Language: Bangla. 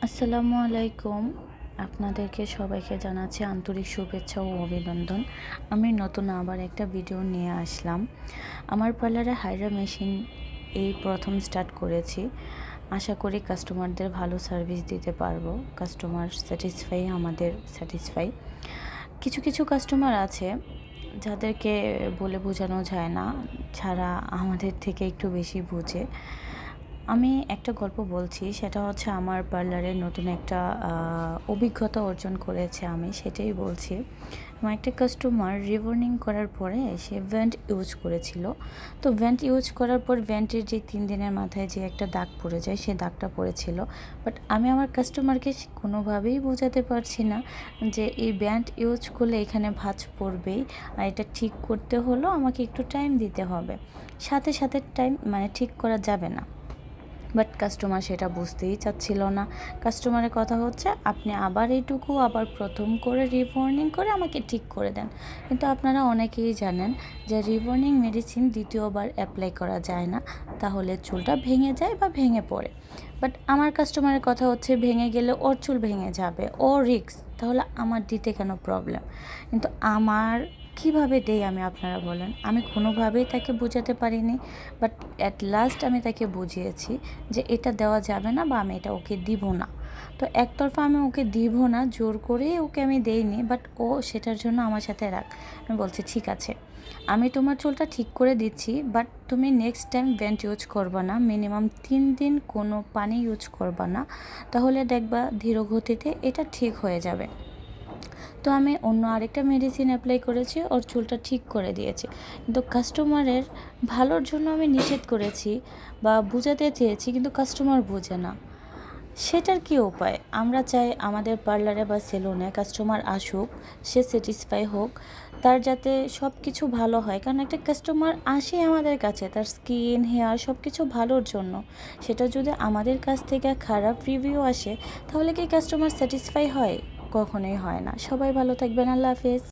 আসসালামু আলাইকুম। আপনাদেরকে সবাইকে জানাচ্ছি আন্তরিক শুভেচ্ছা ও অভিনন্দন। আমি নতুন আবার একটা ভিডিও নিয়ে আসলাম। আমার পার্লারে হাইড্রা মেশিন এই প্রথম স্টার্ট করেছি। আশা করি কাস্টমারদের ভালো সার্ভিস দিতে পারবো। কাস্টমার স্যাটিসফাই, আমাদের স্যাটিসফাই। কিছু কিছু কাস্টমার আছে যাদেরকে বলে বোঝানো যায় না, যারা আমাদের থেকে একটু বেশি বুঝে। আমি একটা গল্প বলছি, সেটা হচ্ছে আমার পার্লারে নতুন একটা অভিজ্ঞতা অর্জন করেছে, আমি সেটাই বলছি। আমার একটা কাস্টমার রিবর্নিং করার পরে সে ভেন্ট ইউজ করেছিল। তো ভেন্ট ইউজ করার পর ভেন্টের যে 3 দিনের মাথায় যে একটা দাগ পড়ে যায়, সে দাগটা পড়েছিল। বাট আমি আমার কাস্টমারকে কোনোভাবেই বোঝাতে পারছি না যে এই ভেন্ট ইউজ করলে এখানে ভাঁজ পড়বেই, আর এটা ঠিক করতে হলেও আমাকে একটু টাইম দিতে হবে, সাথে সাথে টাইম ঠিক করা যাবে না। বাট কাস্টমার সেটা বুঝতেই চাচ্ছিল না। কাস্টমারের কথা হচ্ছে, আপনি আবার এইটুকু আবার প্রথম করে রিবর্নিং করে আমাকে ঠিক করে দেন। কিন্তু আপনারা অনেকেই জানেন যে রিবর্নিং মেডিসিন দ্বিতীয়বার অ্যাপ্লাই করা যায় না, তাহলে চুলটা ভেঙে যায় বা ভেঙে পড়ে। বাট আমার কাস্টমারের কথা হচ্ছে, ভেঙে গেলে ওর চুল ভেঙে যাবে, ও রিস্ক, তাহলে আমার দিতে কেন প্রবলেম? কিন্তু আমার কিভাবে দেই আমি, আপনারা বলেন? আমি কোনোভাবেই তাকে বোঝাতে পারিনি। বাট অ্যাট লাস্ট আমি তাকে বুঝিয়েছি যে এটা দেওয়া যাবে না, বা আমি এটা ওকে দিব না। তো একতরফা আমি ওকে দিব না, জোর করে ওকে আমি দেইনি, বাট ও সেটার জন্য আমার সাথে রাগ। আমি বলছি, ঠিক আছে, আমি তোমার চুলটা ঠিক করে দিচ্ছি, বাট তুমি নেক্সট টাইম ভেন্ট ইউজ করবা না, মিনিমাম 3 দিন কোনো পানি ইউজ করবা না, তাহলে দেখবা ধীরগতিতে এটা ঠিক হয়ে যাবে। তো আমি অন্য আরেকটা মেডিসিন অ্যাপ্লাই করেছি, ওর চুলটা ঠিক করে দিয়েছি। কিন্তু কাস্টমারের ভালোর জন্য আমি নিষেধ করেছি বা বোঝাতে চেয়েছি, কিন্তু কাস্টমার বোঝে না। সেটার কি উপায়? আমরা চাই আমাদের পার্লারে বা সেলুনে কাস্টমার আসুক, সে স্যাটিসফাই হোক, তার যাতে সব কিছু ভালো হয়। কারণ একটা কাস্টমার আসে আমাদের কাছে তার স্কিন, হেয়ার সব কিছু ভালোর জন্য। সেটা যদি আমাদের কাছ থেকে খারাপ রিভিউ আসে, তাহলে কি কাস্টমার স্যাটিসফাই হয়? কখনোই হয় না। সবাই ভালো থাকবেন। আল্লাহ হাফেজ।